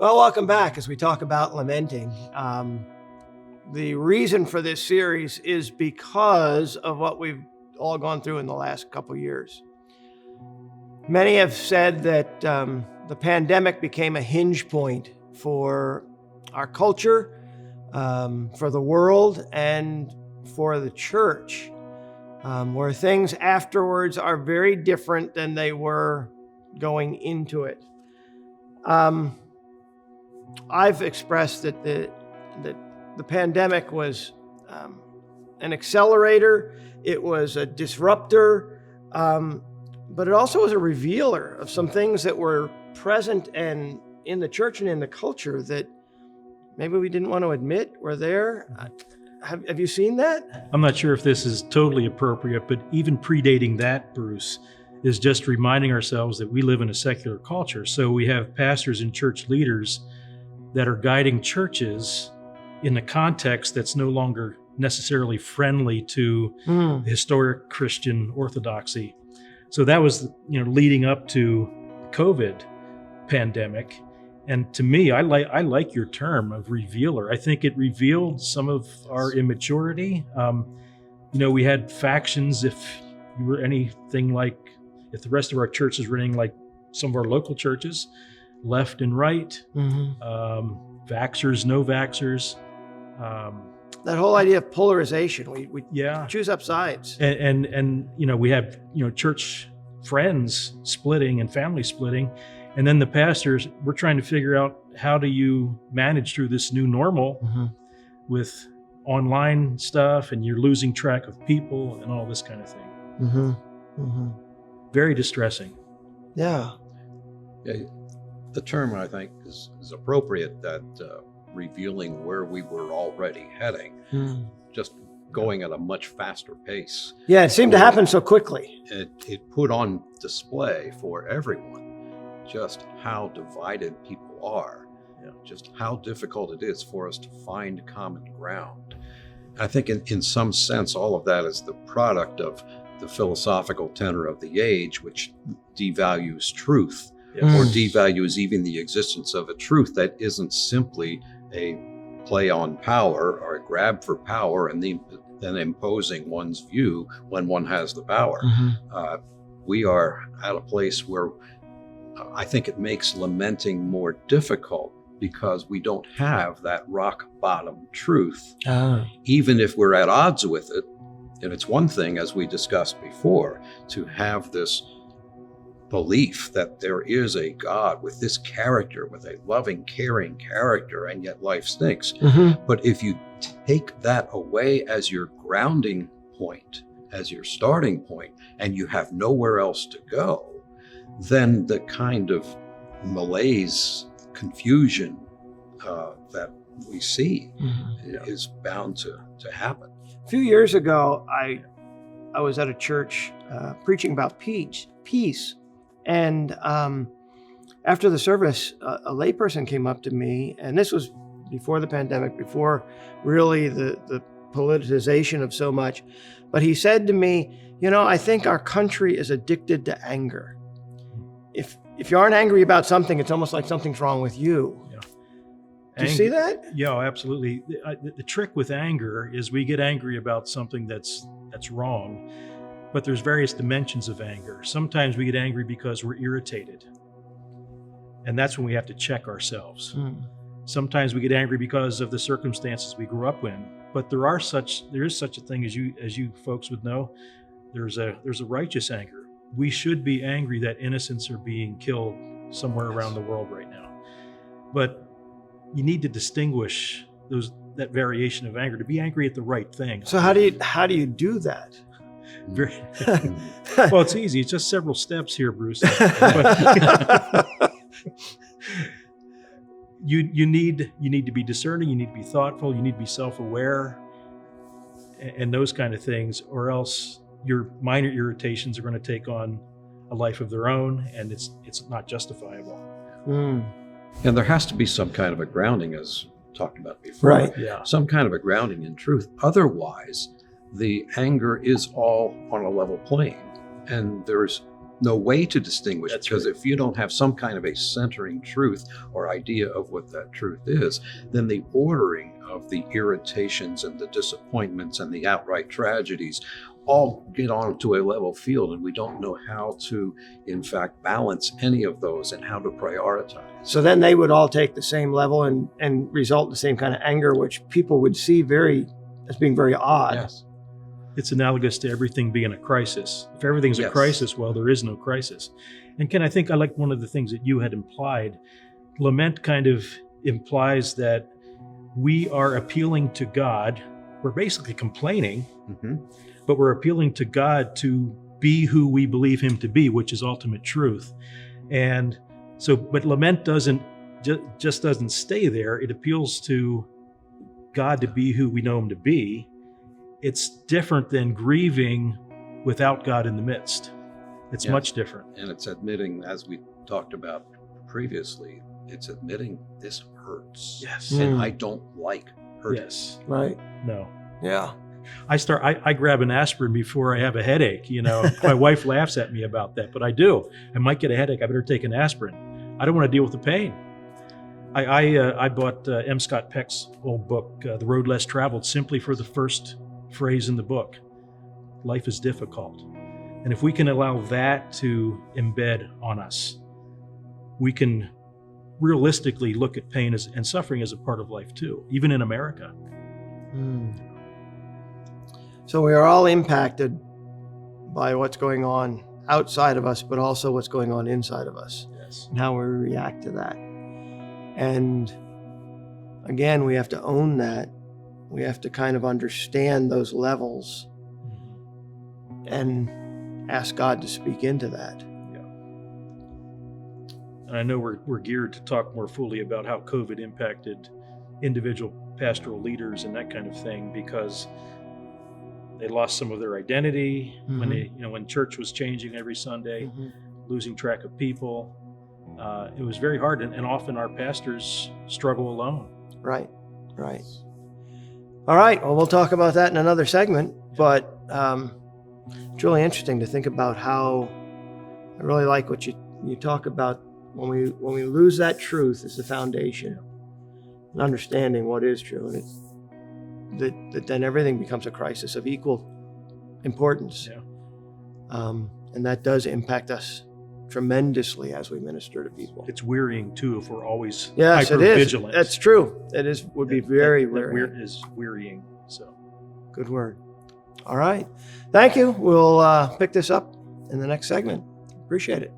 Well, welcome back as we talk about lamenting. The reason for this series is because of what we've all gone through in the last couple of years. Many have said that the pandemic became a hinge point for our culture, for the world, and for the church, where things afterwards are very different than they were going into it. I've expressed that the pandemic was an accelerator, it was a disruptor, but it also was a revealer of some things that were present and in the church and in the culture that maybe we didn't want to admit were there. Have you seen that? I'm not sure if this is totally appropriate, but even predating that, Bruce, is just reminding ourselves that we live in a secular culture. So we have pastors and church leaders that are guiding churches in a context that's no longer necessarily friendly to the historic Christian orthodoxy. So that was, leading up to COVID pandemic. And to me, I like your term of revealer. I think it revealed some of our immaturity. We had factions. If you were anything like, if the rest of our churches were anything like some of our local churches, left and right, vaxxers, no vaxxers. That whole idea of polarization, we choose up sides. And we have, church friends splitting and family splitting. And then the pastors, we're trying to figure out, how do you manage through this new normal with online stuff, and you're losing track of people and all this kind of thing. Very distressing. Yeah. The term, I think, is appropriate, that revealing where we were already heading, just going at a much faster pace. Yeah, it seemed to happen so quickly. It put on display for everyone just how divided people are, just how difficult it is for us to find common ground. And I think in some sense, all of that is the product of the philosophical tenor of the age, which devalues truth, or devalues even the existence of a truth that isn't simply a play on power or a grab for power and then imposing one's view when one has the power. We are at a place where I think it makes lamenting more difficult, because we don't have that rock bottom truth. Even if we're at odds with it. And it's one thing, as we discussed before, to have this belief that there is a God with this character, with a loving, caring character, and yet life stinks. But if you take that away as your grounding point, as your starting point, and you have nowhere else to go, then the kind of malaise, confusion that we see is bound to happen. A few years ago, I was at a church preaching about peace. And after the service, a layperson came up to me, and this was before the pandemic, before really the politicization of so much. But he said to me, I think our country is addicted to anger. If you aren't angry about something, it's almost like something's wrong with you. Do you see that? Yeah, absolutely. The trick with anger is we get angry about something that's wrong, but there's various dimensions of anger. Sometimes we get angry because we're irritated, and that's when we have to check ourselves. Sometimes we get angry because of the circumstances we grew up in, but there is such a thing, as you folks would know. There's a righteous anger. We should be angry that innocents are being killed somewhere around the world right now, but you need to distinguish that variation of anger to be angry at the right thing. So how do you do that? Well, it's easy. It's just several steps here, Bruce. You need to be discerning. You need to be thoughtful. You need to be self-aware, and those kind of things, or else your minor irritations are going to take on a life of their own, and it's not justifiable. And there has to be some kind of a grounding, as talked about before. Right. Yeah. Some kind of a grounding in truth. Otherwise, the anger is all on a level plane, and there's no way to distinguish, That's because right. if you don't have some kind of a centering truth or idea of what that truth is, then the ordering of the irritations and the disappointments and the outright tragedies all get onto a level field, and we don't know how to, in fact, balance any of those and how to prioritize. So then they would all take the same level and result in the same kind of anger, which people would see as being very odd. Yes. It's analogous to everything being a crisis. If everything's a Yes. crisis, well, there is no crisis. And Ken, I think I like one of the things that you had implied. Lament kind of implies that we are appealing to God. We're basically complaining, Mm-hmm. but we're appealing to God to be who we believe him to be, which is ultimate truth. And so, but lament just doesn't stay there. It appeals to God to be who we know him to be. It's different than grieving without God in the midst. It's Yes. much different. And it's admitting, as we talked about previously, it's admitting this hurts. Yes. And I don't like hurting. Yes. Right. No. Yeah. I grab an aspirin before I have a headache. My wife laughs at me about that, but I do. I might get a headache. I better take an aspirin. I don't want to deal with the pain. I bought M. Scott Peck's old book, The Road Less Traveled, simply for the first phrase in the book. Life is difficult. And if we can allow that to embed on us, we can realistically look at pain and suffering as a part of life too, even in America. So we are all impacted by what's going on outside of us, but also what's going on inside of us Yes. and how we react to that. And again, we have to own that. We have to kind of understand those levels and ask God to speak into that. And I know we're geared to talk more fully about how COVID impacted individual pastoral leaders and that kind of thing, because they lost some of their identity when church was changing every Sunday, losing track of people. It was very hard, and often our pastors struggle alone. Right. All right. Well, we'll talk about that in another segment, but it's really interesting to think about how I really like what you talk about when we lose that truth as the foundation and understanding what is true, and that then everything becomes a crisis of equal importance. And that does impact us tremendously as we minister to people. It's wearying too if we're always Yes, it is. hyper-vigilant. That's true. Would be very that wearying. is wearying. So Good word. All right. Thank you. We'll pick this up in the next segment. Appreciate it.